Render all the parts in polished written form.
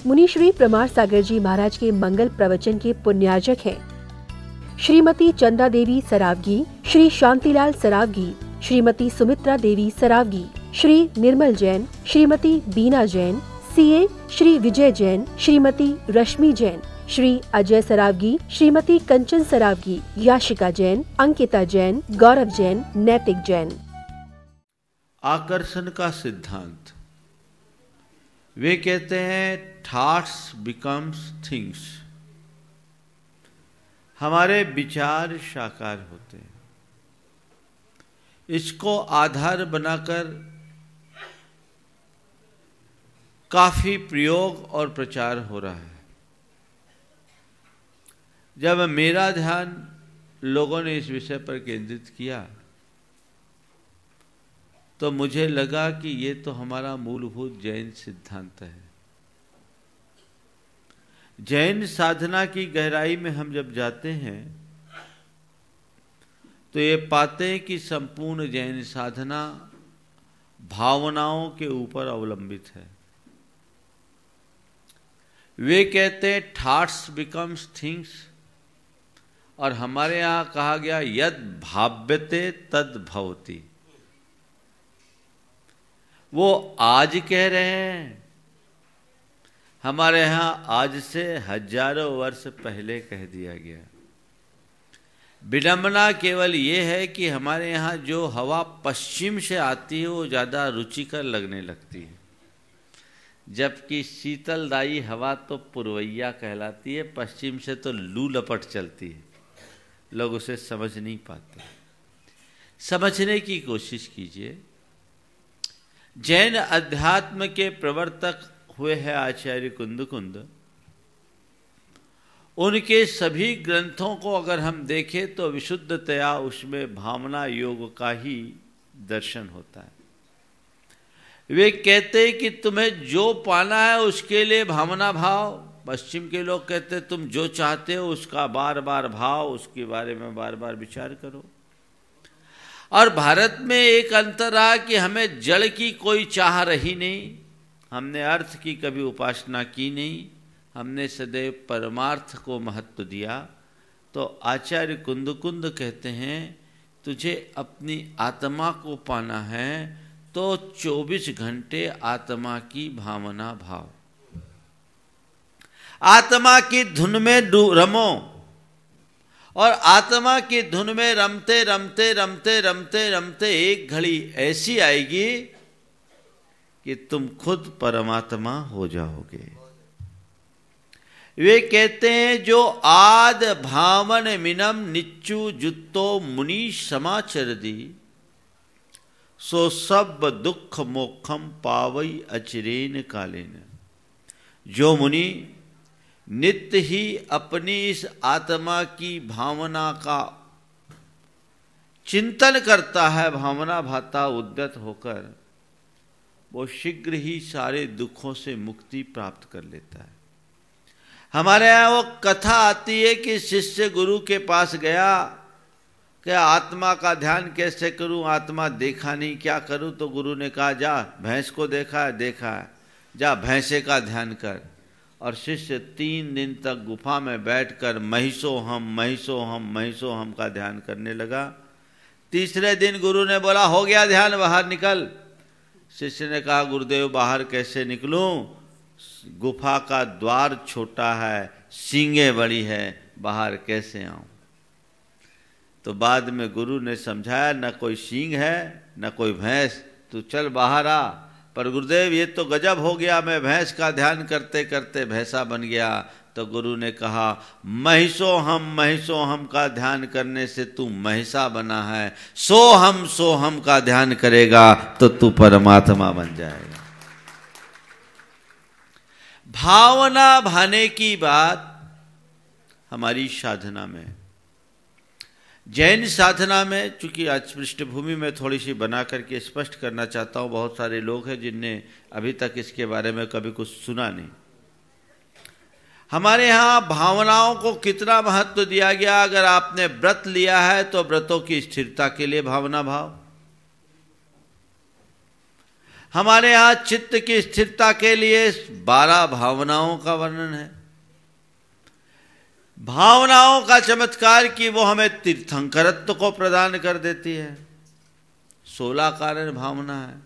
मुनि श्री प्रमाण सागर जी महाराज के मंगल प्रवचन के पुण्यार्जक हैं श्रीमती चंदा देवी सरावगी, श्री शांतिलाल सरावगी, श्रीमती सुमित्रा देवी सरावगी, श्री निर्मल जैन, श्रीमती बीना जैन, सीए श्री विजय जैन, श्रीमती रश्मि जैन, श्री अजय सरावगी, श्रीमती कंचन सरावगी, याशिका जैन, अंकिता जैन, गौरव जैन, नैतिक जैन। आकर्षण का सिद्धांत। वे कहते हैं थॉट्स बिकम्स थिंग्स। हमारे विचार साकार होते हैं। इसको आधार बनाकर काफी प्रयोग और प्रचार हो रहा है। जब मेरा ध्यान लोगों ने इस विषय पर केंद्रित किया तो मुझे लगा कि ये तो हमारा मूलभूत जैन सिद्धांत है। जैन साधना की गहराई में हम जब जाते हैं तो ये पाते हैं कि संपूर्ण जैन साधना भावनाओं के ऊपर अवलंबित है। वे कहते हैं थॉट्स बिकम्स थिंग्स, और हमारे यहाँ कहा गया यद भाव्यते तद भवति। वो आज कह रहे हैं, हमारे यहाँ आज से हजारों वर्ष पहले कह दिया गया। विडंबना केवल ये है कि हमारे यहाँ जो हवा पश्चिम से आती है वो ज़्यादा रुचिकर लगने लगती है, जबकि शीतलदायी हवा तो पुरवैया कहलाती है। पश्चिम से तो लू लपट चलती है, लोग उसे समझ नहीं पाते। समझने की कोशिश कीजिए। जैन अध्यात्म के प्रवर्तक हुए हैं आचार्य कुंद। उनके सभी ग्रंथों को अगर हम देखें तो विशुद्धतया उसमें भावना योग का ही दर्शन होता है। वे कहते हैं कि तुम्हें जो पाना है उसके लिए भावना भाव। पश्चिम के लोग कहते हैं तुम जो चाहते हो उसका बार बार भाव, उसके बारे में बार बार विचार करो। और भारत में एक अंतर रहा कि हमें जड़ की कोई चाह रही नहीं, हमने अर्थ की कभी उपासना की नहीं, हमने सदैव परमार्थ को महत्व दिया। तो आचार्य कुंद कहते हैं तुझे अपनी आत्मा को पाना है तो 24 घंटे आत्मा की भावना भाव, आत्मा की धुन में रमो। और आत्मा की धुन में रमते रमते रमते रमते रमते एक घड़ी ऐसी आएगी कि तुम खुद परमात्मा हो जाओगे। वे कहते हैं जो आद भावन मिनम निच्चु जुत्तो मुनि समाचर दी, सो सब दुख मोक्षम पावई अचिरेन कालेन। जो मुनि नित्य ही अपनी इस आत्मा की भावना का चिंतन करता है, भावना भाता उद्यत होकर, वो शीघ्र ही सारे दुखों से मुक्ति प्राप्त कर लेता है। हमारे यहाँ वो कथा आती है कि शिष्य गुरु के पास गया कि आत्मा का ध्यान कैसे करूं, आत्मा देखा नहीं, क्या करूं? तो गुरु ने कहा जा भैंस को देखा है, जा भैंसे का ध्यान कर। और शिष्य 3 दिन तक गुफा में बैठकर महिषो हम का ध्यान करने लगा। तीसरे दिन गुरु ने बोला हो गया ध्यान, बाहर निकल। शिष्य ने कहा गुरुदेव बाहर कैसे निकलूं? गुफा का द्वार छोटा है, सींगे बड़ी है, बाहर कैसे आऊं? तो बाद में गुरु ने समझाया न कोई सींग है न कोई भैंस, तू चल बाहर आ। पर गुरुदेव ये तो गजब हो गया, मैं भैंस का ध्यान करते करते भैंसा बन गया। तो गुरु ने कहा महिषो हम का ध्यान करने से तू महिषा बना है, सो हम का ध्यान करेगा तो तू परमात्मा बन जाएगा। भावना भाने की बात हमारी साधना में, जैन साधना में, चूंकि आज पृष्ठभूमि में थोड़ी सी बना करके स्पष्ट करना चाहता हूँ, बहुत सारे लोग हैं जिनने अभी तक इसके बारे में कभी कुछ सुना नहीं। हमारे यहाँ भावनाओं को कितना महत्व दिया गया। अगर आपने व्रत लिया है तो व्रतों की स्थिरता के लिए भावना भाव, हमारे यहाँ चित्त की स्थिरता के लिए 12 भावनाओं का वर्णन है। भावनाओं का चमत्कार कि वो हमें तीर्थंकरत्व को प्रदान कर देती है। 16 कारण भावना है।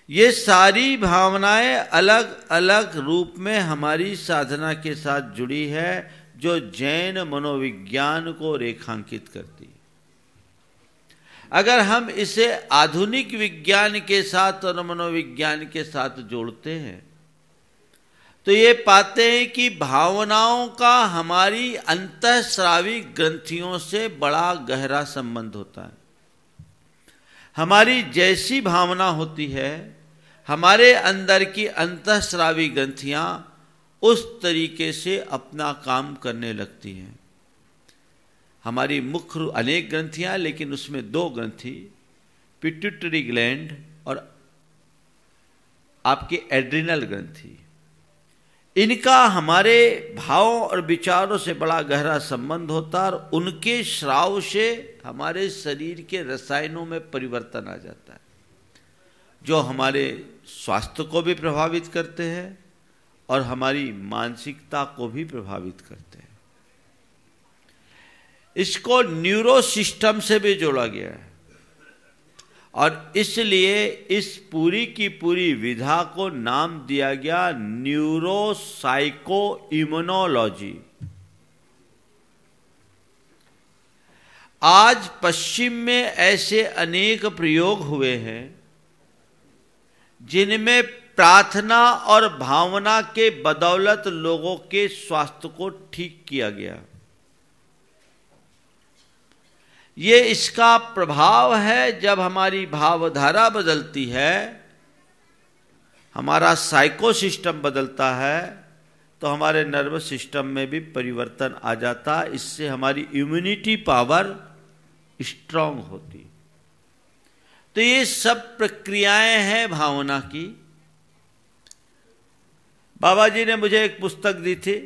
ये सारी भावनाएं अलग अलग रूप में हमारी साधना के साथ जुड़ी है, जो जैन मनोविज्ञान को रेखांकित करती है। अगर हम इसे आधुनिक विज्ञान के साथ और मनोविज्ञान के साथ जोड़ते हैं तो ये पाते हैं कि भावनाओं का हमारी अंतःस्रावी ग्रंथियों से बड़ा गहरा संबंध होता है। हमारी जैसी भावना होती है, हमारे अंदर की अंतःस्रावी ग्रंथियां उस तरीके से अपना काम करने लगती हैं। हमारी मुख्य अनेक ग्रंथियां, लेकिन उसमें 2 ग्रंथि, पिट्यूटरी ग्लैंड और आपकी एड्रिनल ग्रंथि, इनका हमारे भावों और विचारों से बड़ा गहरा संबंध होता है और उनके स्राव से हमारे शरीर के रसायनों में परिवर्तन आ जाता है, जो हमारे स्वास्थ्य को भी प्रभावित करते हैं और हमारी मानसिकता को भी प्रभावित करते हैं। इसको न्यूरो सिस्टम से भी जोड़ा गया है और इसलिए इस पूरी की पूरी विधा को नाम दिया गया न्यूरो साइको इम्यूनोलॉजी। आज पश्चिम में ऐसे अनेक प्रयोग हुए हैं जिनमें प्रार्थना और भावना के बदौलत लोगों के स्वास्थ्य को ठीक किया गया। ये इसका प्रभाव है। जब हमारी भावधारा बदलती है, हमारा साइको सिस्टम बदलता है, तो हमारे नर्वस सिस्टम में भी परिवर्तन आ जाता। इससे हमारी इम्यूनिटी पावर स्ट्रांग होती। तो ये सब प्रक्रियाएं हैं भावना की। बाबा जी ने मुझे एक पुस्तक दी थी,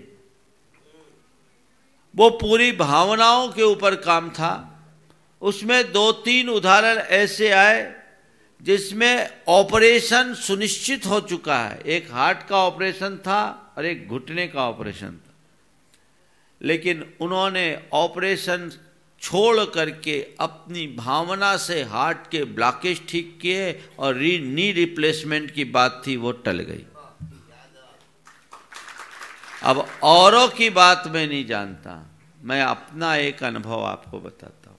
वो पूरी भावनाओं के ऊपर काम था। उसमें 2-3 उदाहरण ऐसे आए जिसमें ऑपरेशन सुनिश्चित हो चुका है। एक हार्ट का ऑपरेशन था और एक घुटने का ऑपरेशन था, लेकिन उन्होंने ऑपरेशन छोड़ करके अपनी भावना से हार्ट के ब्लॉकेज ठीक किए और नी रिप्लेसमेंट की बात थी, वो टल गई। अब औरों की बात मैं नहीं जानता, मैं अपना एक अनुभव आपको बताता हूं।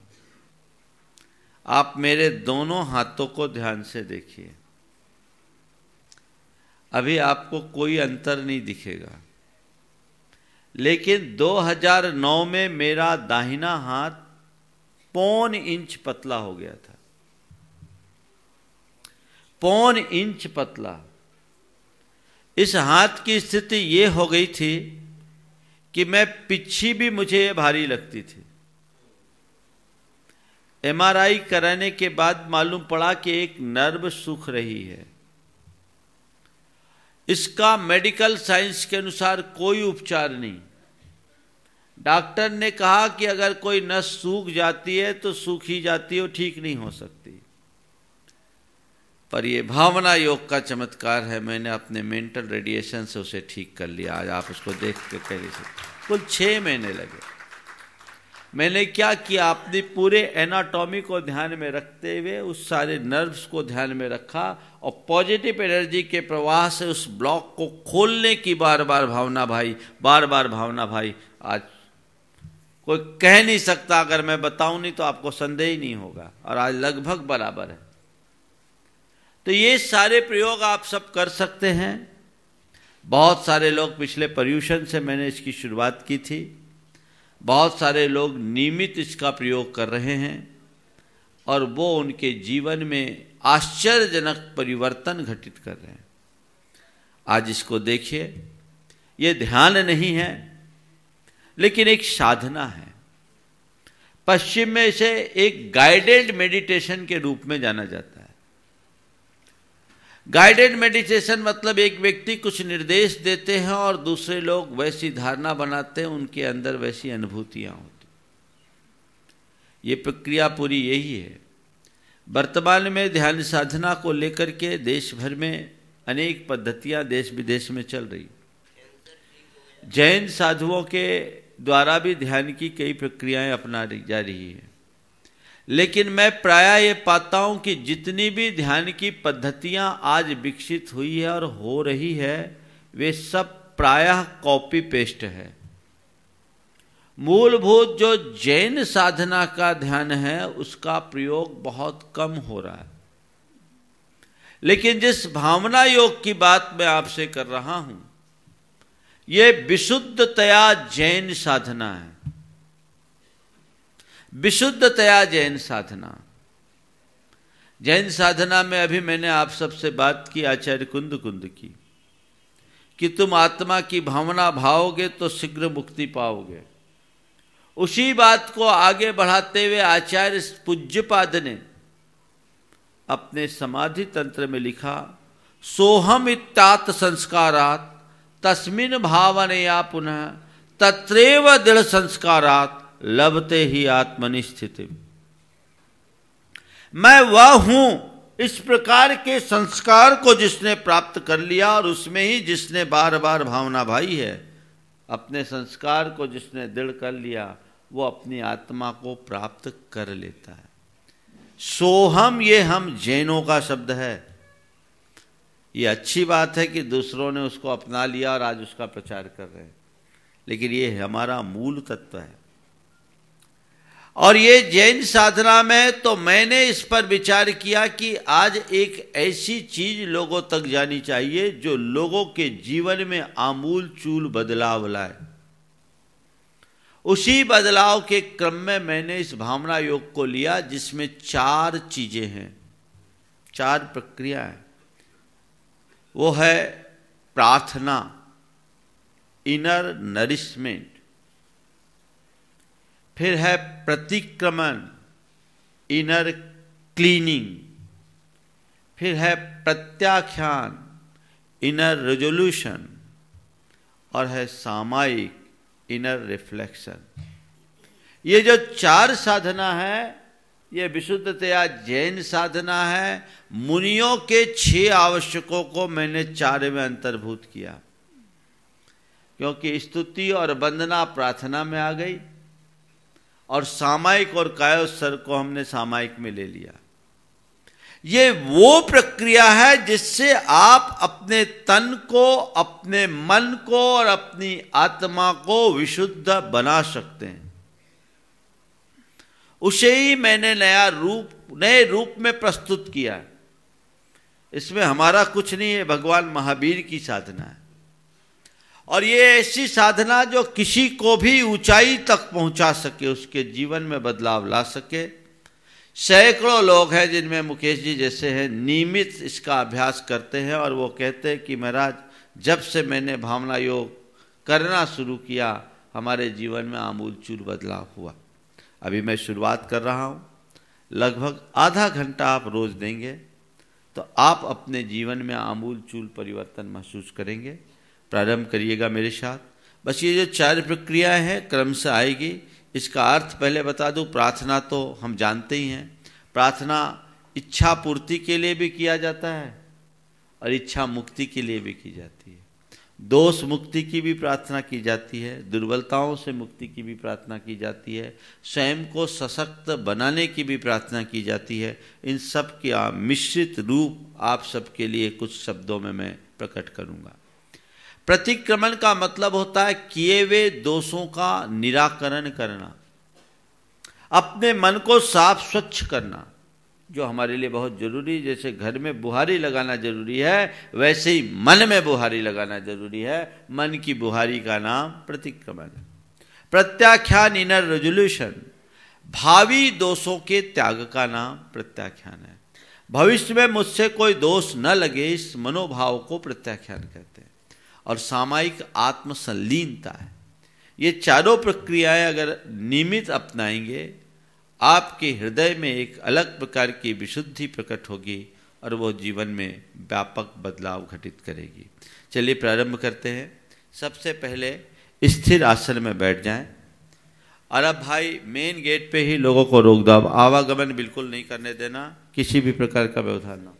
आप मेरे दोनों हाथों को ध्यान से देखिए। अभी आपको कोई अंतर नहीं दिखेगा, लेकिन 2009 में मेरा दाहिना हाथ 1.25 इंच पतला हो गया था। 1.25 इंच पतला। इस हाथ की स्थिति ये हो गई थी कि मैं पिच्छी भी मुझे भारी लगती थी। MRI कराने के बाद मालूम पड़ा कि एक नर्व सूख रही है। इसका मेडिकल साइंस के अनुसार कोई उपचार नहीं। डॉक्टर ने कहा कि अगर कोई नस सूख जाती है तो सूखी जाती है, ठीक नहीं हो सकती। पर ये भावना योग का चमत्कार है। मैंने अपने मेंटल रेडिएशन से उसे ठीक कर लिया। आज आप उसको देख के कह रही सकते। कुल 6 महीने लगे। मैंने क्या किया, अपनी पूरे एनाटॉमी को ध्यान में रखते हुए उस सारे नर्व्स को ध्यान में रखा और पॉजिटिव एनर्जी के प्रवाह से उस ब्लॉक को खोलने की बार बार भावना भाई, बार बार भावना भाई। आज कोई कह नहीं सकता, अगर मैं बताऊं नहीं तो आपको संदेह ही नहीं होगा, और आज लगभग बराबर है। तो ये सारे प्रयोग आप सब कर सकते हैं। बहुत सारे लोग, पिछले पर्यूषण से मैंने इसकी शुरुआत की थी, बहुत सारे लोग नियमित इसका प्रयोग कर रहे हैं और वो उनके जीवन में आश्चर्यजनक परिवर्तन घटित कर रहे हैं। आज इसको देखिए, ये ध्यान नहीं है लेकिन एक साधना है। पश्चिम में इसे एक गाइडेड मेडिटेशन के रूप में जाना जाता है। गाइडेड मेडिटेशन मतलब एक व्यक्ति कुछ निर्देश देते हैं और दूसरे लोग वैसी धारणा बनाते हैं, उनके अंदर वैसी अनुभूतियां होती। ये प्रक्रिया पूरी यही है। वर्तमान में ध्यान साधना को लेकर के देश भर में अनेक पद्धतियां देश विदेश में चल रही। जैन साधुओं के द्वारा भी ध्यान की कई प्रक्रियाएं अपना जा रही है, लेकिन मैं प्रायः ये पाता हूं कि जितनी भी ध्यान की पद्धतियां आज विकसित हुई है और हो रही है, वे सब प्रायः कॉपी पेस्ट है। मूलभूत जो जैन साधना का ध्यान है उसका प्रयोग बहुत कम हो रहा है। लेकिन जिस भावना योग की बात मैं आपसे कर रहा हूं, ये विशुद्धतया जैन साधना है। विशुद्धतया जैन साधना। जैन साधना में अभी मैंने आप सबसे बात की आचार्य कुंद की कि तुम आत्मा की भावना भाओगे तो शीघ्र मुक्ति पाओगे। उसी बात को आगे बढ़ाते हुए आचार्य पूज्यपाद ने अपने समाधि तंत्र में लिखा, सोहम इत्तात संस्कारात तस्मिन् भावनया पुनः तत्रैव दृढ़ संस्कारात लभते ही आत्मनि स्थिति। मैं वह हूं, इस प्रकार के संस्कार को जिसने प्राप्त कर लिया और उसमें ही जिसने बार बार भावना भाई है, अपने संस्कार को जिसने दृढ़ कर लिया, वो अपनी आत्मा को प्राप्त कर लेता है। सोहम, ये हम जैनों का शब्द है। ये अच्छी बात है कि दूसरों ने उसको अपना लिया और आज उसका प्रचार कर रहे हैं, लेकिन ये हमारा मूल तत्व है। और ये जैन साधना में तो मैंने इस पर विचार किया कि आज एक ऐसी चीज लोगों तक जानी चाहिए जो लोगों के जीवन में आमूल चूल बदलाव लाए। उसी बदलाव के क्रम में मैंने इस भावना योग को लिया, जिसमें 4 चीजें हैं, 4 प्रक्रिया है। वो है प्रार्थना, इनर नरिशमेंट, फिर है प्रतिक्रमण, इनर क्लीनिंग, फिर है प्रत्याख्यान, इनर रेजोल्यूशन, और है सामायिक, इनर रिफ्लेक्शन। ये जो 4 साधना है, ये विशुद्धतया जैन साधना है। मुनियों के 6 आवश्यकों को मैंने 4 में अंतर्भूत किया, क्योंकि स्तुति और वंदना प्रार्थना में आ गई और सामायिक और कायोत्सर्ग को हमने सामायिक में ले लिया। ये वो प्रक्रिया है जिससे आप अपने तन को, अपने मन को और अपनी आत्मा को विशुद्ध बना सकते हैं। उसे ही मैंने नए रूप में प्रस्तुत किया। इसमें हमारा कुछ नहीं है, भगवान महावीर की साधना है। और ये ऐसी साधना जो किसी को भी ऊंचाई तक पहुंचा सके, उसके जीवन में बदलाव ला सके। सैकड़ों लोग हैं जिनमें मुकेश जी जैसे हैं, नियमित इसका अभ्यास करते हैं और वो कहते हैं कि महाराज, जब से मैंने भावना योग करना शुरू किया, हमारे जीवन में आमूल चूल बदलाव हुआ। अभी मैं शुरुआत कर रहा हूँ, लगभग आधा घंटा आप रोज देंगे तो आप अपने जीवन में आमूल चूल परिवर्तन महसूस करेंगे। प्रारंभ करिएगा मेरे साथ। बस ये जो 4 प्रक्रियाएं हैं क्रम से आएगी। इसका अर्थ पहले बता दूं, प्रार्थना तो हम जानते ही हैं। प्रार्थना इच्छा पूर्ति के लिए भी किया जाता है और इच्छा मुक्ति के लिए भी की जाती है। दोष मुक्ति की भी प्रार्थना की जाती है, दुर्बलताओं से मुक्ति की भी प्रार्थना की जाती है, स्वयं को सशक्त बनाने की भी प्रार्थना की जाती है। इन सब के मिश्रित रूप आप सबके लिए कुछ शब्दों में मैं प्रकट करूंगा। प्रतिक्रमण का मतलब होता है किए हुए दोषों का निराकरण करना, अपने मन को साफ स्वच्छ करना, जो हमारे लिए बहुत जरूरी। जैसे घर में बुहारी लगाना जरूरी है, वैसे ही मन में बुहारी लगाना जरूरी है। मन की बुहारी का नाम प्रतिक्रमण है। प्रत्याख्यान, इनर रेजोल्यूशन, भावी दोषों के त्याग का नाम प्रत्याख्यान है। भविष्य में मुझसे कोई दोष न लगे, इस मनोभाव को प्रत्याख्यान कहते हैं। और सामायिक आत्मसंलीनता है। ये चारों प्रक्रियाएं अगर नियमित अपनाएंगे, आपके हृदय में एक अलग प्रकार की विशुद्धि प्रकट होगी और वो जीवन में व्यापक बदलाव घटित करेगी। चलिए प्रारंभ करते हैं। सबसे पहले स्थिर आसन में बैठ जाएं और अब भाई मेन गेट पे ही लोगों को रोक दो, अब आवागमन बिल्कुल नहीं करने देना, किसी भी प्रकार का व्यवधान ना।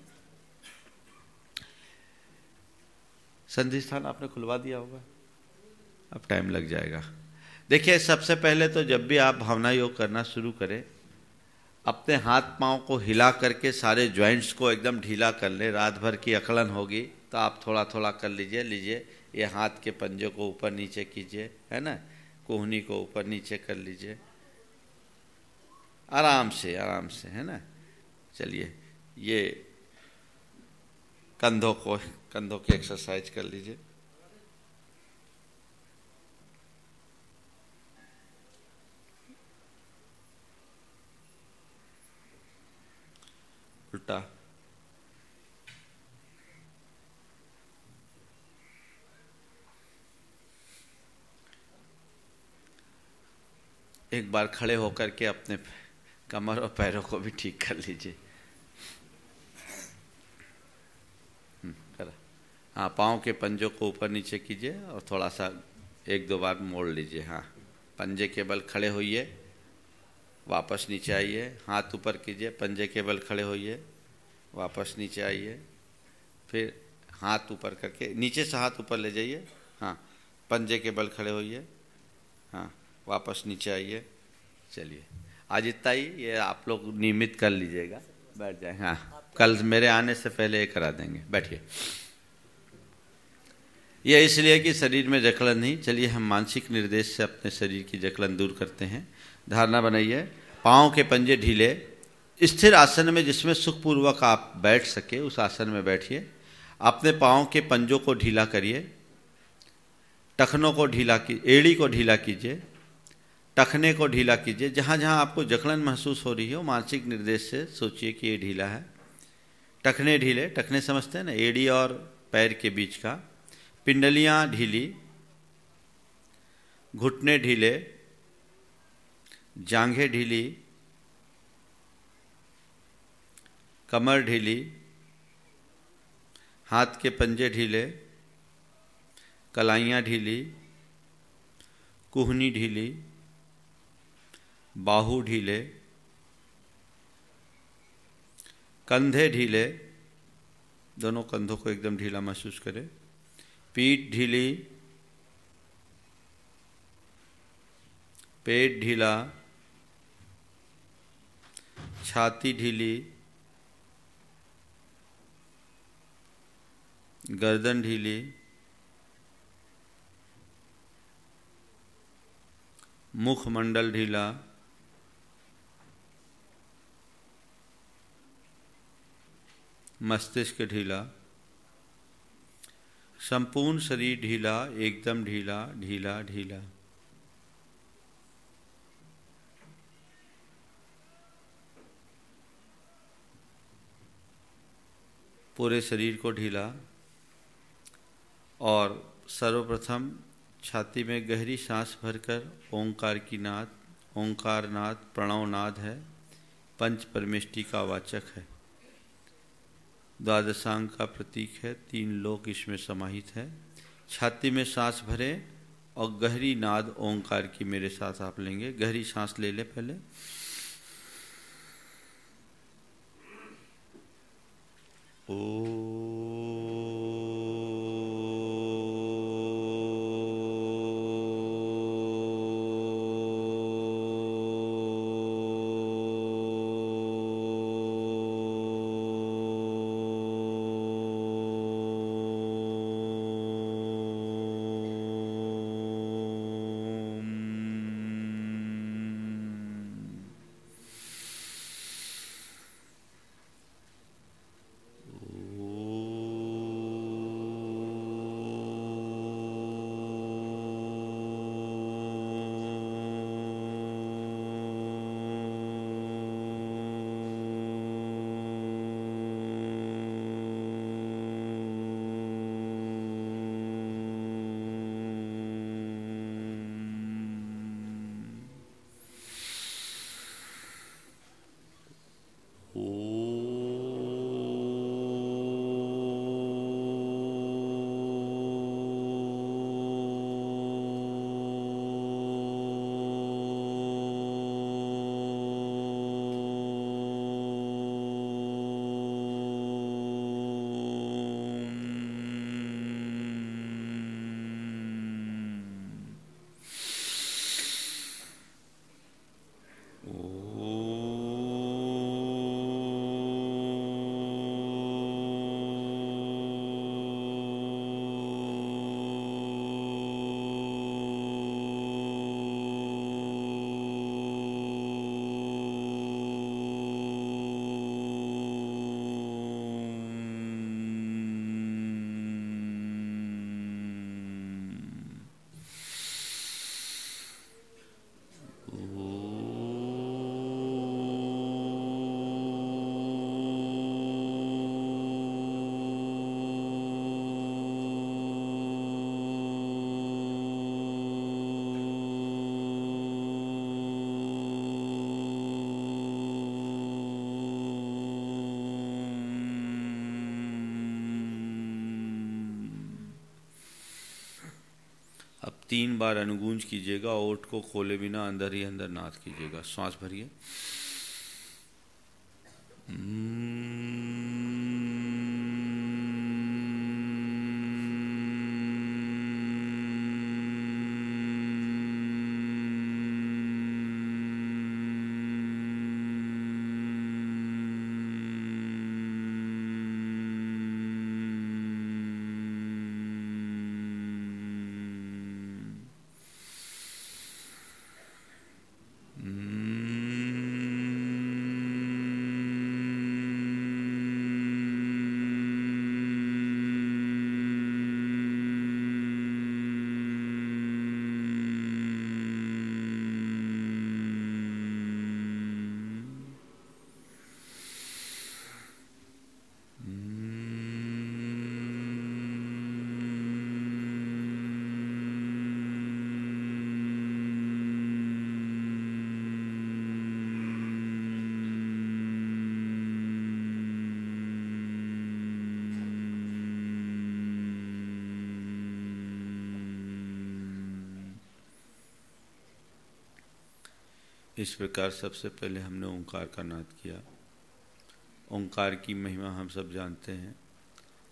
संधि स्थान आपने खुलवा दिया होगा, अब टाइम लग जाएगा। देखिए, सबसे पहले तो जब भी आप भावना योग करना शुरू करें, अपने हाथ पांव को हिला करके सारे जॉइंट्स को एकदम ढीला कर ले। रात भर की अकलन होगी तो आप थोड़ा थोड़ा कर लीजिए। ये हाथ के पंजे को ऊपर नीचे कीजिए, है ना, कोहनी को ऊपर नीचे कर लीजिए, आराम से है ना। चलिए, ये कंधों की एक्सरसाइज कर लीजिए। उल्टा, एक बार खड़े होकर के अपने कमर और पैरों को भी ठीक कर लीजिए। करा, हाँ, पाँव के पंजों को ऊपर नीचे कीजिए और थोड़ा सा 1-2 बार मोड़ लीजिए। हाँ, पंजे के बल खड़े होइए, वापस नीचे आइए, हाथ ऊपर कीजिए, पंजे के बल खड़े होइए, वापस नीचे आइए, फिर हाथ ऊपर करके नीचे से हाथ ऊपर ले जाइए। हाँ, पंजे के बल खड़े होइए, हाँ, वापस नीचे आइए। चलिए, आज इतना ही, ये आप लोग नियमित कर लीजिएगा, बैठ जाए। हाँ, कल मेरे आने से पहले ये करा देंगे। बैठिए। यह इसलिए कि शरीर में जकड़न नहीं। चलिए, हम मानसिक निर्देश से अपने शरीर की जकड़न दूर करते हैं। धारणा बनाइए, पाँव के पंजे ढीले, स्थिर आसन में जिसमें सुखपूर्वक आप बैठ सके उस आसन में बैठिए। अपने पाँव के पंजों को ढीला करिए, टखनों को ढीला एड़ी को ढीला कीजिए, टखने को ढीला कीजिए। जहाँ जहाँ आपको जकड़न महसूस हो रही हो, मानसिक निर्देश से सोचिए कि ये ढीला है। टखने ढीले, टखने समझते हैं ना, एड़ी और पैर के बीच का। पिंडलियाँ ढीली, घुटने ढीले, जांघें ढीली, कमर ढीली, हाथ के पंजे ढीले, कलाइयाँ ढीली, कुहनी ढीली, बाहू ढीले, कंधे ढीले, दोनों कंधों को एकदम ढीला महसूस करें। पीठ ढीली, पेट ढीला, छाती ढीली, गर्दन ढीली, मुखमंडल ढीला, मस्तिष्क ढीला, संपूर्ण शरीर ढीला, एकदम ढीला ढीला ढीला। पूरे शरीर को ढीला। और सर्वप्रथम छाती में गहरी सांस भरकर ओंकार की नाद, ओंकार नाद प्रणव नाद है, पंच परमेष्टि का वाचक है, द्वादशांग का प्रतीक है, 3 लोक इसमें समाहित है। छाती में सांस भरें और गहरी नाद ओंकार की मेरे साथ आप लेंगे। गहरी सांस ले ले पहले। ओ 3 बार अनुगूंज कीजिएगा, ओठ को खोले बिना अंदर ही अंदर नाद कीजिएगा। श्वास भरिए। इस प्रकार सबसे पहले हमने ओंकार का नाद किया। ओंकार की महिमा हम सब जानते हैं।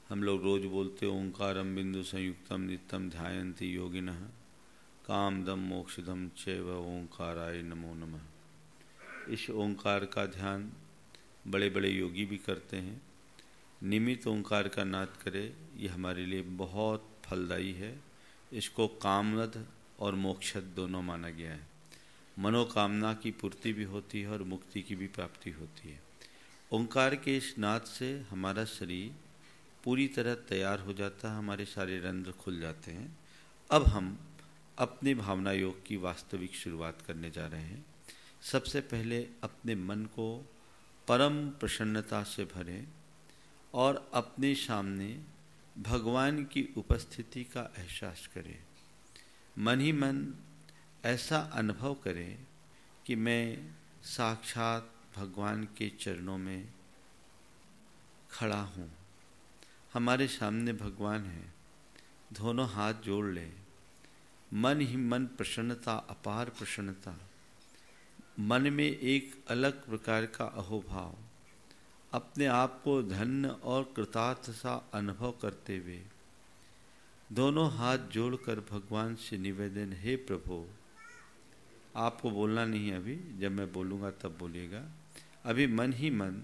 हम लोग रोज बोलते ओंकारम बिंदु संयुक्तम नित्यम ध्यायन्ति योगिनः कामदम मोक्षदम चैव ओंकाराय नमो नमः। इस ओंकार का ध्यान बड़े बड़े योगी भी करते हैं। निमित्त ओंकार का नाद करे, ये हमारे लिए बहुत फलदायी है। इसको कामद और मोक्षद दोनों माना गया है। मनोकामना की पूर्ति भी होती है और मुक्ति की भी प्राप्ति होती है। ओंकार के इस नाद से हमारा शरीर पूरी तरह तैयार हो जाता है, हमारे सारे रंध्र खुल जाते हैं। अब हम अपने भावना योग की वास्तविक शुरुआत करने जा रहे हैं। सबसे पहले अपने मन को परम प्रसन्नता से भरें और अपने सामने भगवान की उपस्थिति का एहसास करें। मन ही मन ऐसा अनुभव करें कि मैं साक्षात भगवान के चरणों में खड़ा हूँ। हमारे सामने भगवान है, दोनों हाथ जोड़ लें। मन ही मन प्रसन्नता, अपार प्रसन्नता, मन में एक अलग प्रकार का अहोभाव, अपने आप को धन्य और कृतार्थ सा अनुभव करते हुए दोनों हाथ जोड़कर भगवान से निवेदन, हे प्रभु। आपको बोलना नहीं है अभी, जब मैं बोलूँगा तब बोलिएगा। अभी मन ही मन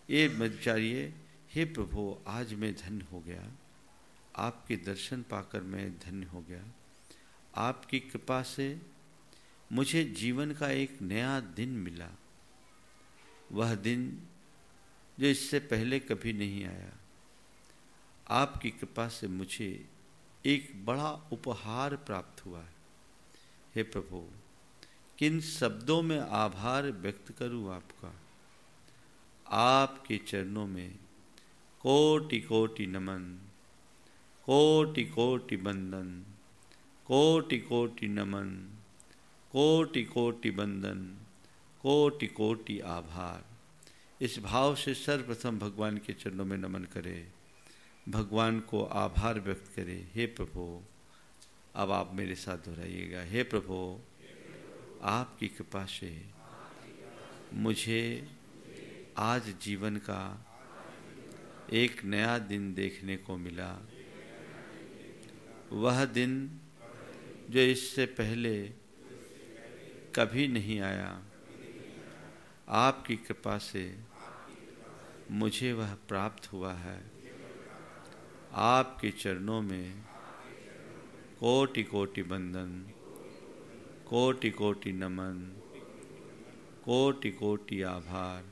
ये विचारिए, हे प्रभु आज मैं धन्य हो गया, आपके दर्शन पाकर मैं धन्य हो गया। आपकी कृपा से मुझे जीवन का एक नया दिन मिला, वह दिन जो इससे पहले कभी नहीं आया। आपकी कृपा से मुझे एक बड़ा उपहार प्राप्त हुआ है। हे प्रभु, किन शब्दों में आभार व्यक्त करूं आपका। आपके चरणों में कोटि कोटि नमन, कोटि कोटि वंदन, कोटि कोटि नमन, कोटि कोटि वंदन, कोटि कोटि आभार। इस भाव से सर्वप्रथम भगवान के चरणों में नमन करें, भगवान को आभार व्यक्त करें। हे प्रभु, अब आप मेरे साथ दोहराइएगा। हे प्रभु, आपकी कृपा से मुझे आज जीवन का एक नया दिन देखने को मिला। वह दिन जो इससे पहले कभी नहीं आया। आपकी कृपा से मुझे वह प्राप्त हुआ है। आपके चरणों में कोटि कोटि वंदन, कोटि कोटि नमन, कोटि कोटि आभार।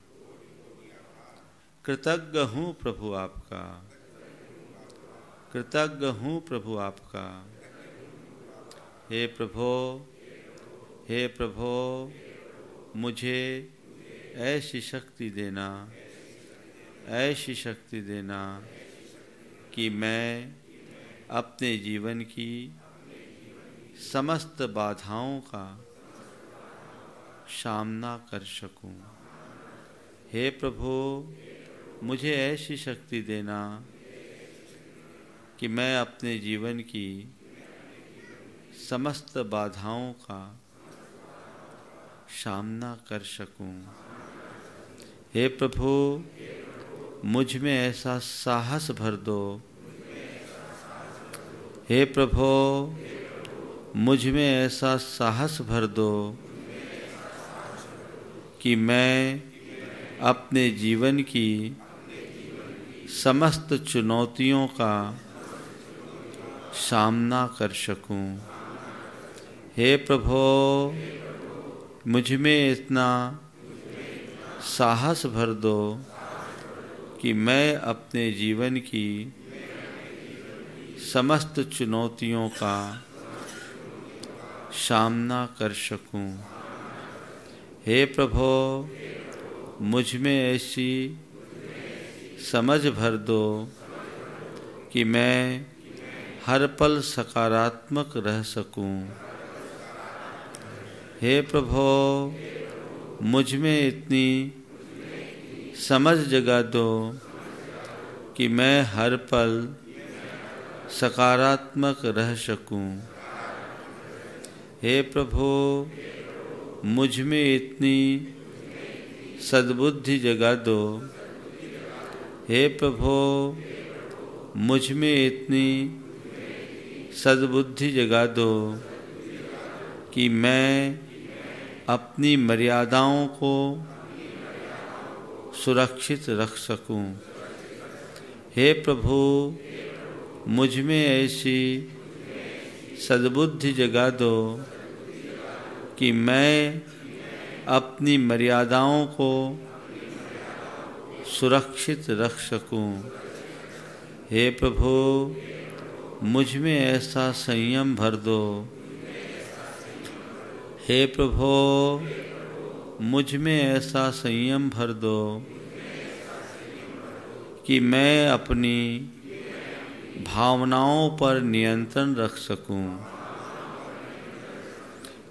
कृतज्ञ हूँ प्रभु आपका, कृतज्ञ हूँ प्रभु आपका। हे प्रभु, हे प्रभु, मुझे ऐसी शक्ति देना, ऐसी शक्ति देना कि मैं अपने जीवन की समस्त बाधाओं का सामना कर सकूं। हे प्रभु, मुझे ऐसी शक्ति देना कि मैं अपने जीवन की समस्त बाधाओं का सामना कर सकूं। हे प्रभु, मुझ में ऐसा साहस भर दो। हे प्रभु, मुझ में ऐसा साहस भर दो कि मैं अपने जीवन की समस्त चुनौतियों का सामना कर सकूं। हे प्रभु, मुझ में इतना साहस भर दो कि मैं अपने जीवन की समस्त चुनौतियों का सामना कर सकूं। हे प्रभु, मुझ में ऐसी समझ भर दो कि मैं हर पल सकारात्मक रह सकूं। हे प्रभु, मुझ में इतनी समझ जगा दो कि मैं हर पल सकारात्मक रह सकूं। हे प्रभु, मुझ में इतनी सद्बुद्धि जगा दो। हे प्रभु, मुझ में इतनी सद्बुद्धि जगा दो कि मैं अपनी मर्यादाओं को सुरक्षित रख सकूं। हे प्रभु, मुझ में ऐसी सद्बुद्धि जगा दो कि मैं अपनी मर्यादाओं को सुरक्षित रख सकूं। हे प्रभु, मुझ में ऐसा संयम भर दो। हे प्रभु, मुझ में ऐसा संयम भर दो कि मैं अपनी भावनाओं पर नियंत्रण रख सकूं।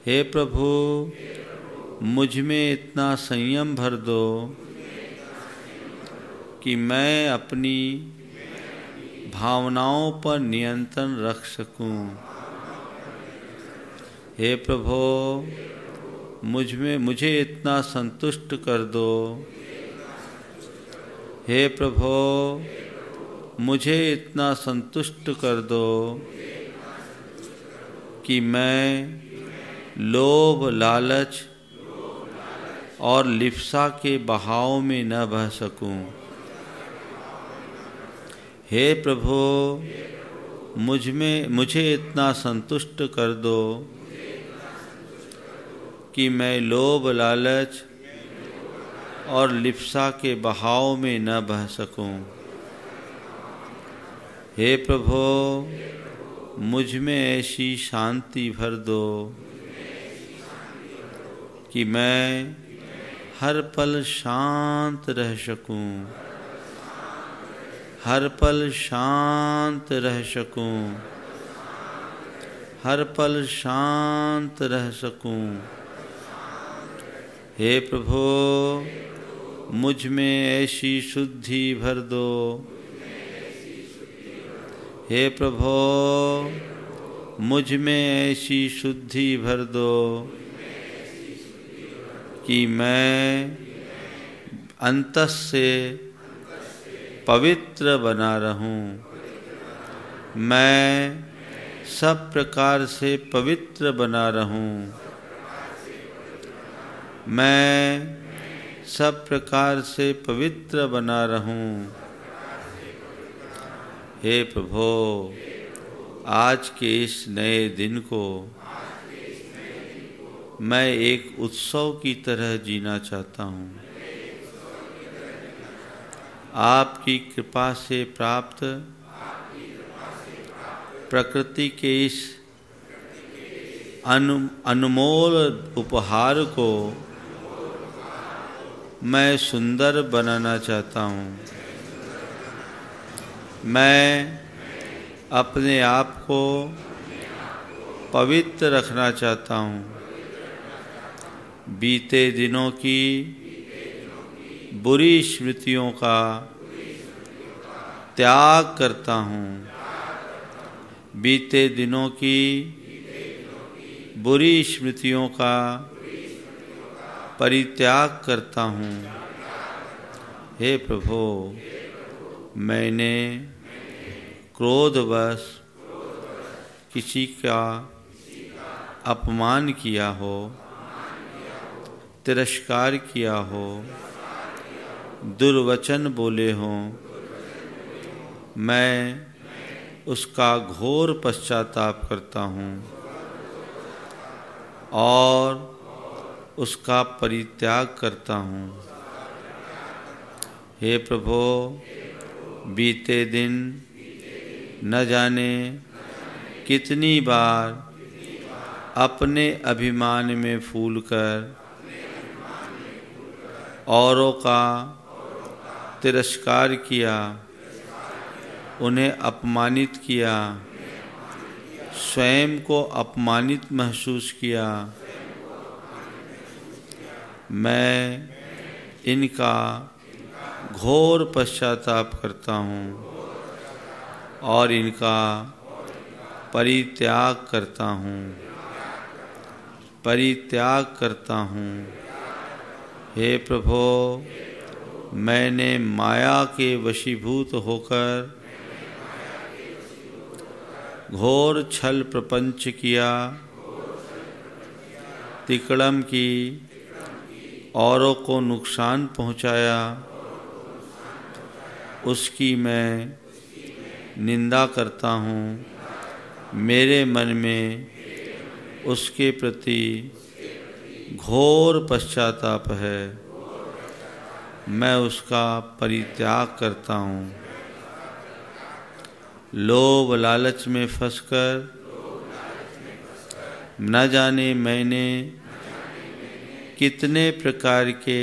हे प्रभु, मुझ में इतना संयम भर दो कि मैं अपनी भावनाओं पर नियंत्रण रख सकूं। हे प्रभु, मुझे इतना संतुष्ट कर दो। हे प्रभु, मुझे इतना संतुष्ट कर दो कि मैं लोभ, लालच और लिप्सा के बहाव में न बह सकूं। हे प्रभु, मुझे इतना संतुष्ट कर दो कि मैं लोभ, लालच और लिप्सा के बहाव में न बह सकूं। हे प्रभु, मुझ में ऐसी शांति भर दो कि मैं हर पल शांत रह सकूं। हर पल शांत रह सकूं। हर पल शांत रह सकूं। हे प्रभु, मुझ में ऐसी शुद्धि भर दो। हे प्रभु, मुझ में ऐसी शुद्धि भर दो कि मैं अंतस से पवित्र बना रहूं। मैं सब प्रकार से पवित्र बना रहूं। मैं सब प्रकार से पवित्र बना रहूं। हे प्रभु, आज के इस नए दिन को मैं एक उत्सव की तरह जीना चाहता हूँ। आपकी कृपा से प्राप्त प्रकृति के इस अनमोल उपहार को मैं सुंदर बनाना चाहता हूँ। मैं अपने आप को पवित्र रखना चाहता हूँ। बीते दिनों की बुरी स्मृतियों का त्याग करता हूँ। बीते दिनों की बुरी स्मृतियों का परित्याग करता हूँ। हे प्रभु, मैंने क्रोधवश किसी का अपमान किया हो, तिरस्कार किया हो, दुर्वचन बोले हों, मैं उसका घोर पश्चाताप करता हूँ और उसका परित्याग करता हूँ। हे प्रभु, बीते दिन न जाने कितनी बार अपने अभिमान में फूलकर औरों का तिरस्कार किया, उन्हें अपमानित किया, स्वयं को अपमानित महसूस किया। मैं इनका घोर पश्चाताप करता हूँ और इनका परित्याग करता हूँ, परित्याग करता हूँ। हे प्रभु, मैंने माया के वशीभूत होकर घोर छल प्रपंच किया, तिकड़म की, औरों को नुकसान पहुँचाया, उसकी मैं निंदा करता हूँ। मेरे मन में उसके प्रति घोर पश्चाताप है, मैं उसका परित्याग करता हूँ। लोभ लालच में फंसकर न जाने मैंने कितने प्रकार के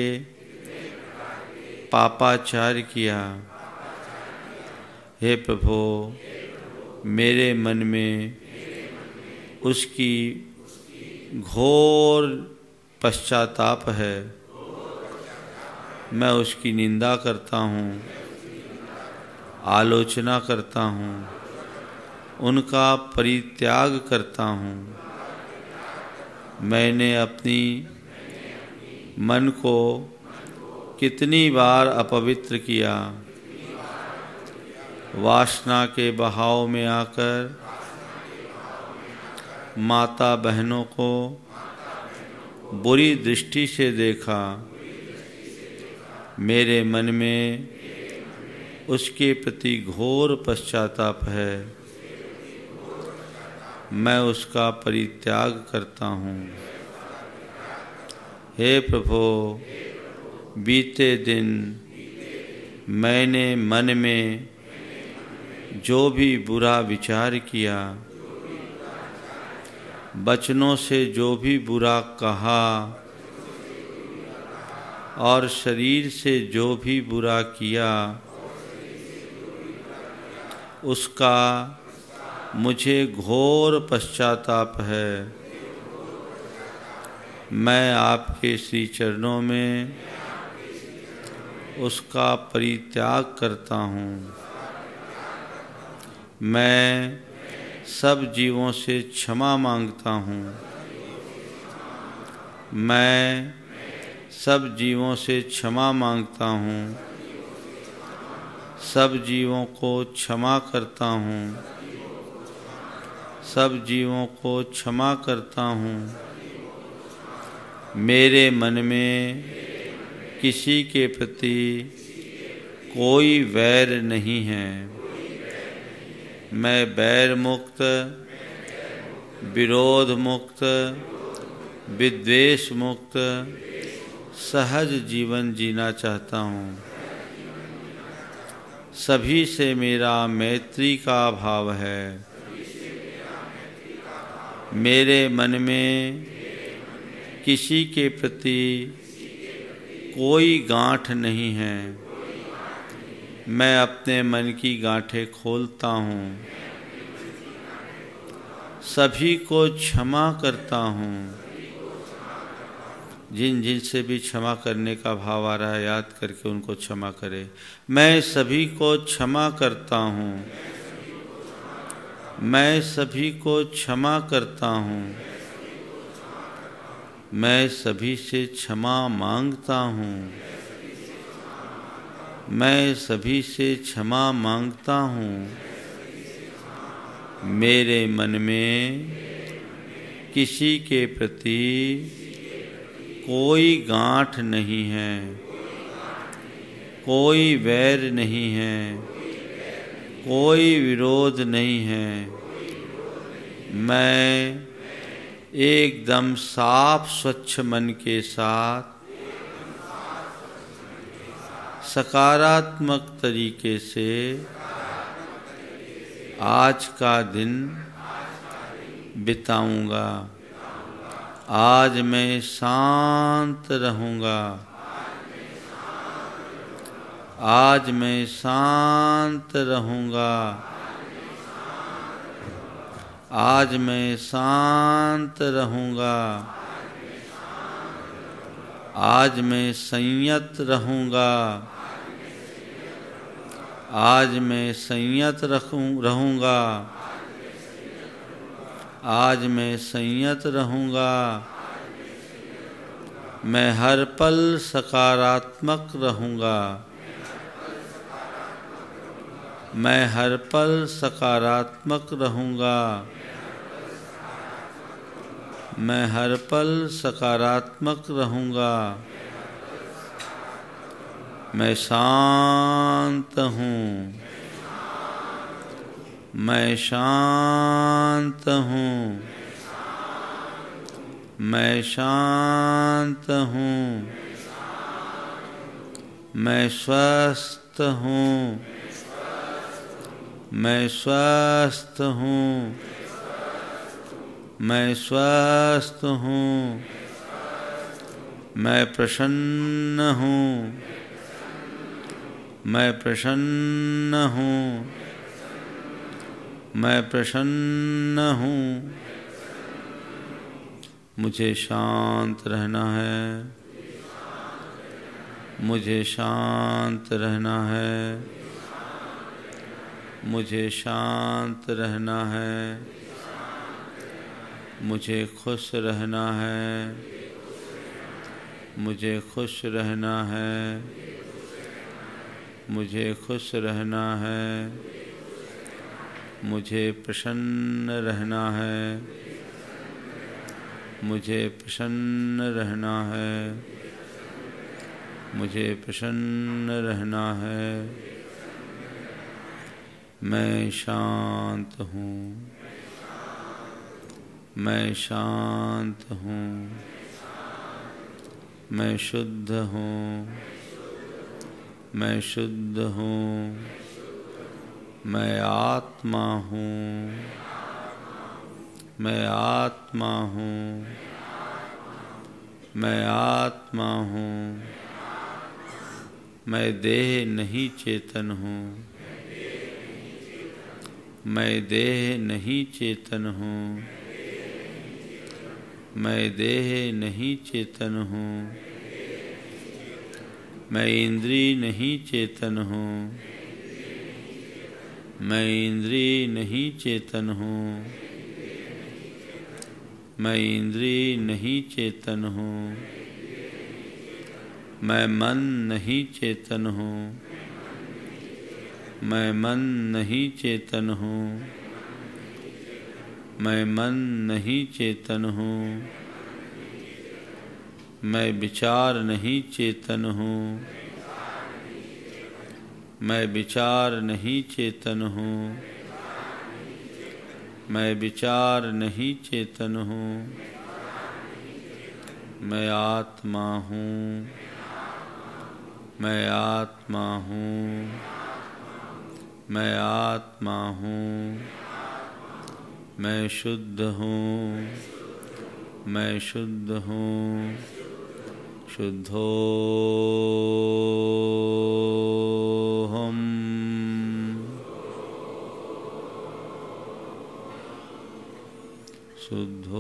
पापाचार किया। हे प्रभु, मेरे मन में उसकी घोर पश्चाताप है, मैं उसकी निंदा करता हूँ, आलोचना करता हूँ, उनका परित्याग करता हूँ। मैंने अपनी मन को कितनी बार अपवित्र किया, वासना के बहाव में आकर माता बहनों को बुरी दृष्टि से देखा। मेरे मन में उसके प्रति घोर पश्चाताप है, मैं उसका परित्याग करता हूँ। हे प्रभु, बीते दिन मैंने मन में जो भी बुरा विचार किया, वचनों से जो भी बुरा कहा और शरीर से जो भी बुरा किया, उसका मुझे घोर पश्चाताप है। मैं आपके श्री चरणों में उसका परित्याग करता हूँ। मैं सब जीवों से क्षमा मांगता हूँ। मैं सब जीवों से क्षमा मांगता हूँ, सब जीवों को क्षमा करता हूँ, सब जीवों को क्षमा करता हूँ। मेरे मन में किसी के प्रति कोई वैर नहीं है। मैं बैर मुक्त, विरोध मुक्त, विद्वेष मुक्त सहज जीवन जीना चाहता हूँ। सभी से मेरा मैत्री का भाव है। मेरे मन में किसी के प्रति कोई गांठ नहीं है। मैं अपने मन की गांठें खोलता हूँ, सभी को क्षमा करता हूँ। जिन जिन से भी क्षमा करने का भाव आ रहा है, याद करके उनको क्षमा करे। मैं सभी को क्षमा करता हूँ, मैं सभी को क्षमा करता हूँ। मैं सभी से क्षमा मांगता हूँ। मैं सभी से क्षमा मांगता हूँ। मेरे मन में किसी के प्रति कोई गांठ नहीं है, कोई वैर नहीं है, कोई विरोध नहीं है। मैं एकदम साफ स्वच्छ मन के साथ सकारात्मक तरीके से आज का दिन बिताऊंगा। आज मैं शांत रहूंगा। आज मैं शांत रहूंगा। आज मैं शांत रहूंगा। आज मैं संयत रहूंगा। आज मैं संयत रहूंगा। आज मैं संयत रहूंगा। मैं हर पल सकारात्मक रहूंगा। मैं हर पल सकारात्मक रहूंगा। मैं हर पल सकारात्मक रहूंगा। मैं शांत हूँ। मैं शांत हूँ। मैं शांत हूँ। मैं स्वस्थ हूँ। मैं स्वस्थ हूँ। मैं स्वस्थ हूँ। मैं प्रसन्न हूँ। मैं प्रसन्न हूँ। मैं प्रसन्न हूँ। मुझे शांत रहना है। मुझे शांत रहना है। मुझे शांत रहना है। मुझे खुश रहना है। मुझे खुश रहना है। मुझे खुश रहना है। मुझे प्रसन्न रहना है। मुझे प्रसन्न रहना है। मुझे प्रसन्न रहना है। मैं शांत हूँ। मैं शांत हूँ। मैं शुद्ध हूँ। मैं शुद्ध हूँ। मैं आत्मा हूँ। मैं आत्मा हूँ। मैं आत्मा हूँ। मैं देह नहीं चेतन हूँ। मैं देह नहीं चेतन हूँ। मैं देह नहीं चेतन हूँ। मैं इंद्रिय नहीं चेतन हूँ। मैं इंद्रिय नहीं चेतन हूँ। मैं इंद्रिय नहीं चेतन हूँ। मैं मन नहीं चेतन हूँ। मैं मन नहीं चेतन हूँ। मैं मन नहीं चेतन हूँ। मैं विचार नहीं चेतन हूँ। मैं विचार नहीं चेतन हूँ। मैं विचार नहीं चेतन हूँ। मैं आत्मा हूँ। मैं आत्मा हूँ। मैं आत्मा हूँ। मैं शुद्ध हूँ। मैं शुद्ध हूँ। शुद्धोऽहम्। शुद्धोऽहम्।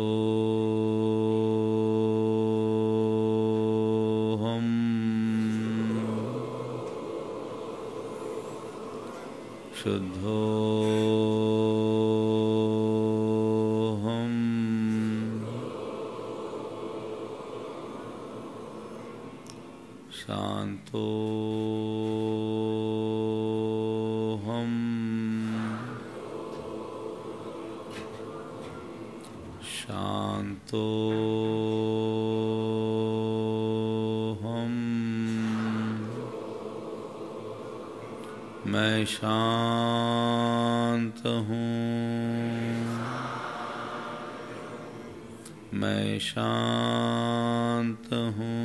शुद्धोऽहम्। शांतो हम शांतो हम मैं शांत हूँ मैं शांत हूँ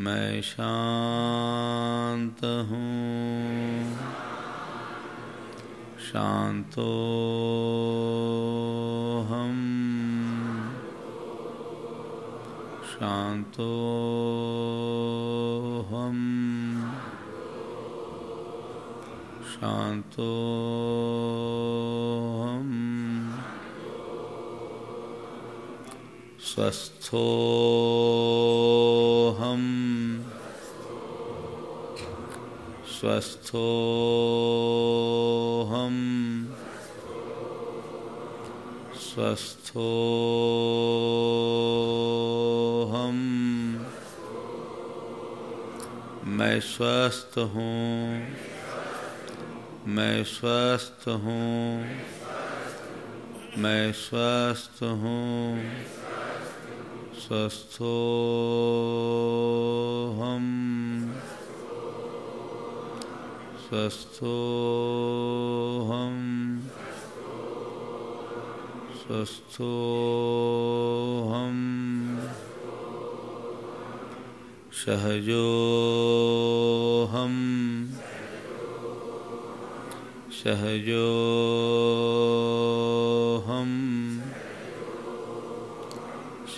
मैं शांत हूँ शांतो हम शांतो हम शांतो हम स्वस्थो हम स्वस्थो हम स्वस्थो हम मैं स्वस्थ हूँ मैं स्वस्थ हूँ मैं स्वस्थ हूँ स्वस्थो हम स्वस्थो हम स्वस्थो हम सहजो हम सहजो हम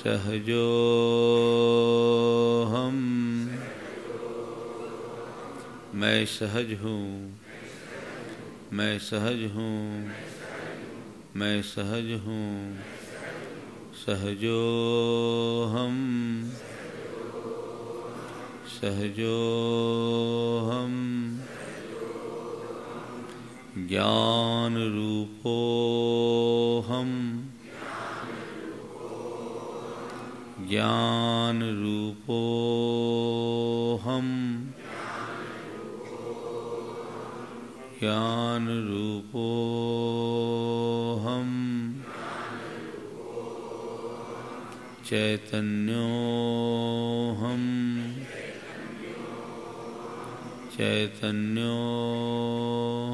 सहजो हम मैं सहज हूँ मैं सहज हूँ मैं सहज हूँ सहजो हम सहजो हम ज्ञान रूपो हम ज्ञान रूपो हम ज्ञान रूपो हम चैतन्यो हम चैतन्यो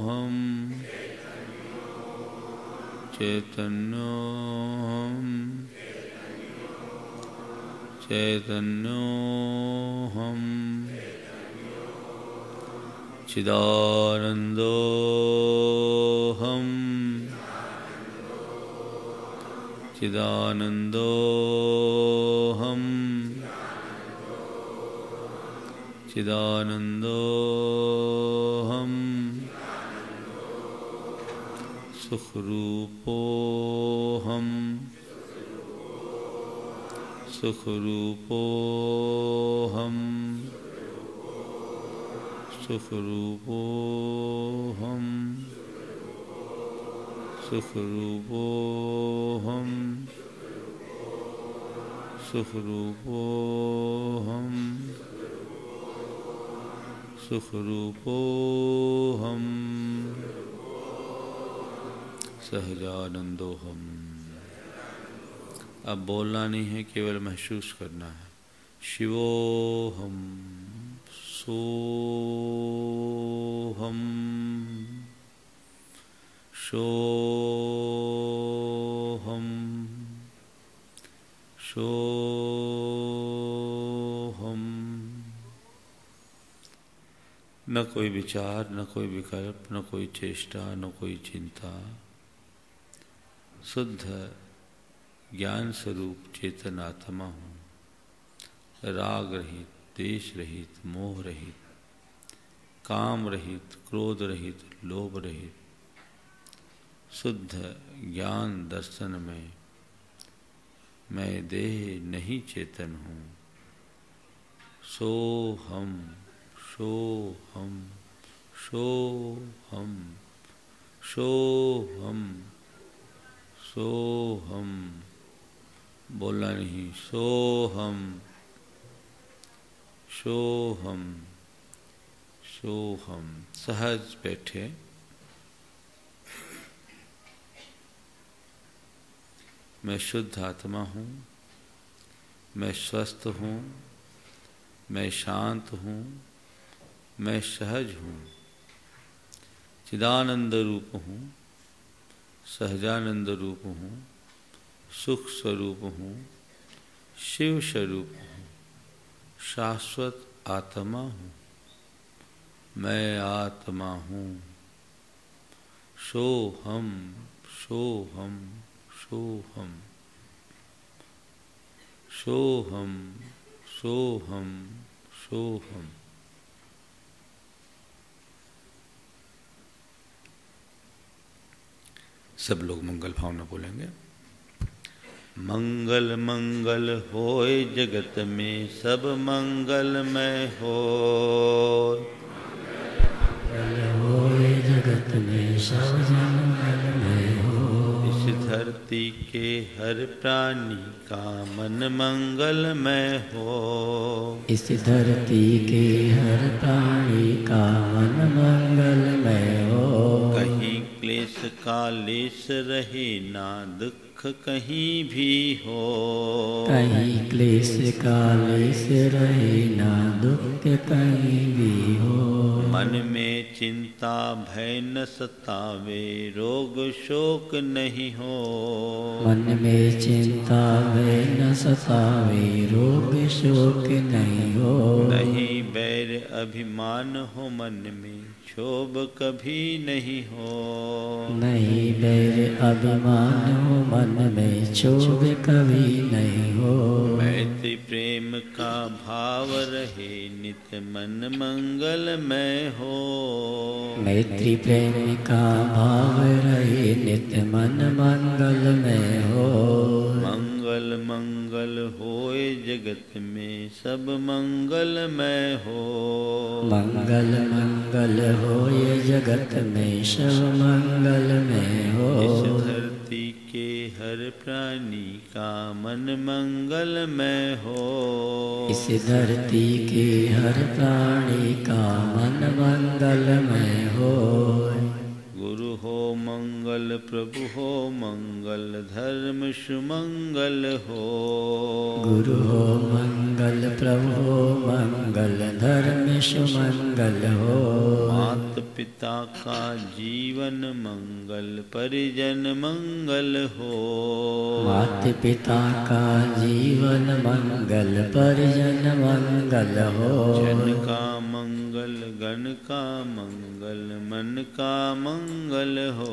हम चैतन्यो हम चैतन्यो हम चिदानंदो हम चिदानंदो हम चिदानंदो हम सुखरूपो हम सुखरूपो हम सुखरूपो हम सुखरूपो हम सुखरूपो हम सुखरूपो हम सहजानंदो हम। अब बोलना नहीं है, केवल महसूस करना है। शिवोहम सोहम सोहम सोहम। न कोई विचार, न कोई विकल्प, न कोई चेष्टा, न कोई चिंता। शुद्ध ज्ञान स्वरूप चेतन आत्मा हूँ। राग रहित, द्वेष रहित, मोह रहित, काम रहित, क्रोध रहित, लोभ रहित शुद्ध ज्ञान दर्शन में मैं देह नहीं चेतन हूँ। सोहम सोहम सोहम सोहम सोहम बोलना नहीं, सोहम सोहम सोहम। सहज बैठे। मैं शुद्ध आत्मा हूँ, मैं स्वस्थ हूँ, मैं शांत हूँ, मैं सहज हूँ, चिदानंद रूप हूँ, सहजानंद रूप हूँ, सुख स्वरूप हूँ, शिव स्वरूप हूँ, शाश्वत आत्मा हूँ, मैं आत्मा हूँ। सोहम सोहम सोहम सोहम सोहम सोहम। सब लोग मंगल भावना बोलेंगे। मंगल मंगल होए जगत में सब मंगलमय होए। मंगल होए जगत में सब मंगलमय होए। इस धरती के हर प्राणी का मन मंगलमय हो। इस धरती के हर प्राणी का मन मंगलमय हो। कहीं क्लेश का लेश रहे ना दुख कहीं भी हो। कहीं क्लेश का लेश रहे ना दुख कहीं भी हो। मन में चिंता भय न सतावे रोग शोक नहीं हो। मन में चिंता भय न सतावे रोग शोक नहीं हो। नहीं बैर अभिमान हो मन में क्षोभ कभी नहीं हो। नहीं बैर अभिमान हो मन में क्षोभ कभी नहीं हो। मैत्री प्रेम का भाव रहे नित मन मंगलमय हो। मैत्री प्रेम का भाव रहे नित मन मंगलमय हो। मंगल मंगल होए जगत में सब मंगलमय हो। मंगल मंगल होए जगत में सब मंगलमय हो। इस धरती के हर प्राणी का मन मंगलमय हो। इस धरती के हर प्राणी का मन मंगलमय हो। गुरु हो मंगल प्रभु हो मंगल धर्म सुमंगल हो। गुरु हो मंगल प्रभु हो मंगल धर्म सुमंगल हो। मात पिता का जीवन मंगल परिजन मंगल हो। माता पिता का जीवन मंगल परिजन मंगल हो। जन का मंगल गण का मंगल मन का मंगल हो।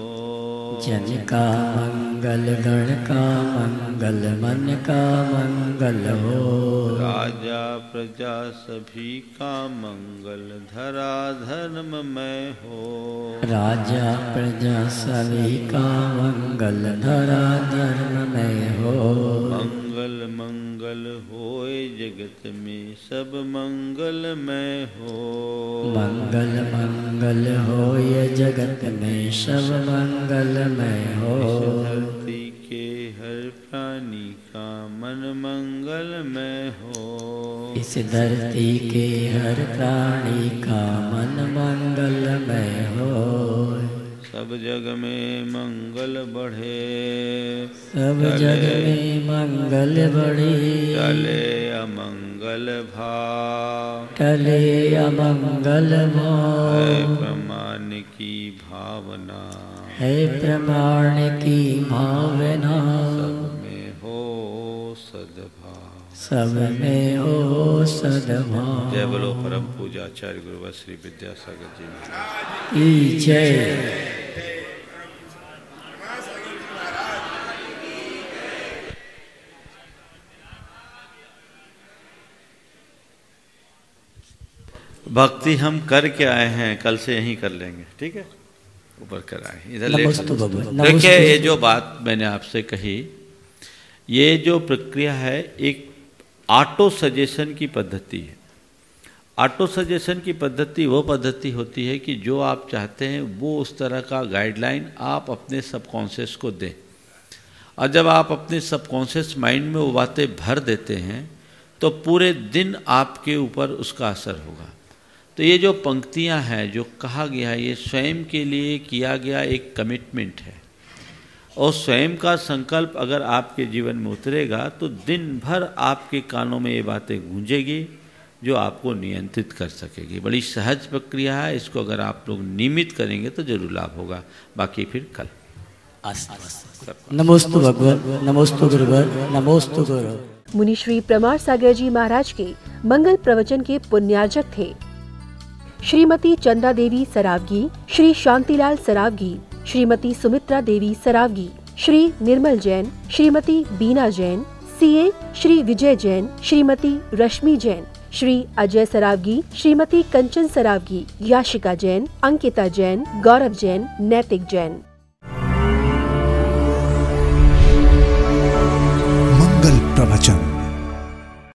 जन का मंगल गण का मंगल मन का मंगल हो। राजा प्रजा सभी का मंगल धरा धर्ममय हो। राजा प्रजा सभी का मंगल धरा धर्ममय हो। मंगल मंगल होए जगत में सब मंगलमय हो। मंगल मंगल होए जगत में सब मंगलमय हो। इस धरती के हर प्राणी का मन मंगलमय हो। इस धरती के हर प्राणी का मन मंगलमय हो। सब जग में मंगल बढ़े। सब जग में मंगल बढ़े। टले अमंगल भाव। टले अमंगल भाव। है प्रमाण की भावना। है प्रमाण की भावना। सब में हो सद्भाव। सब में हो सद्भाव। जय बोलो परम पूजा आचार्य गुरुवर श्री विद्यासागर जी महाराज की जय। भक्ति हम करके आए हैं, कल से यहीं कर लेंगे, ठीक है। ऊपर कर आए इधर देखिए, ये जो बात मैंने आपसे कही, ये जो प्रक्रिया है एक ऑटो सजेशन की पद्धति है। ऑटो सजेशन की पद्धति वो पद्धति होती है कि जो आप चाहते हैं वो उस तरह का गाइडलाइन आप अपने सबकॉन्शियस को दें। और जब आप अपने सबकॉन्शियस माइंड में वो बातें भर देते हैं तो पूरे दिन आपके ऊपर उसका असर होगा। तो ये जो पंक्तियां हैं, जो कहा गया है, ये स्वयं के लिए किया गया एक कमिटमेंट है। और स्वयं का संकल्प अगर आपके जीवन में उतरेगा तो दिन भर आपके कानों में ये बातें गूंजेगी जो आपको नियंत्रित कर सकेगी। बड़ी सहज प्रक्रिया है, इसको अगर आप लोग नियमित करेंगे तो जरूर लाभ होगा। बाकी फिर कल। नमोस्तु भगवान, नमोस्तु गुरुवर, नमोस्तु गुरु। मुनि श्री प्रमाण सागर जी महाराज के मंगल प्रवचन के पुण्यार्जक थे श्रीमती चंदा देवी सरावगी, श्री शांतिलाल सरावगी, श्रीमती सुमित्रा देवी सरावगी, श्री निर्मल जैन, श्रीमती बीना जैन, सीए श्री विजय जैन, श्रीमती रश्मि जैन, श्री अजय सरावगी, श्रीमती कंचन सरावगी, याशिका जैन, अंकिता जैन, गौरव जैन, नैतिक जैन।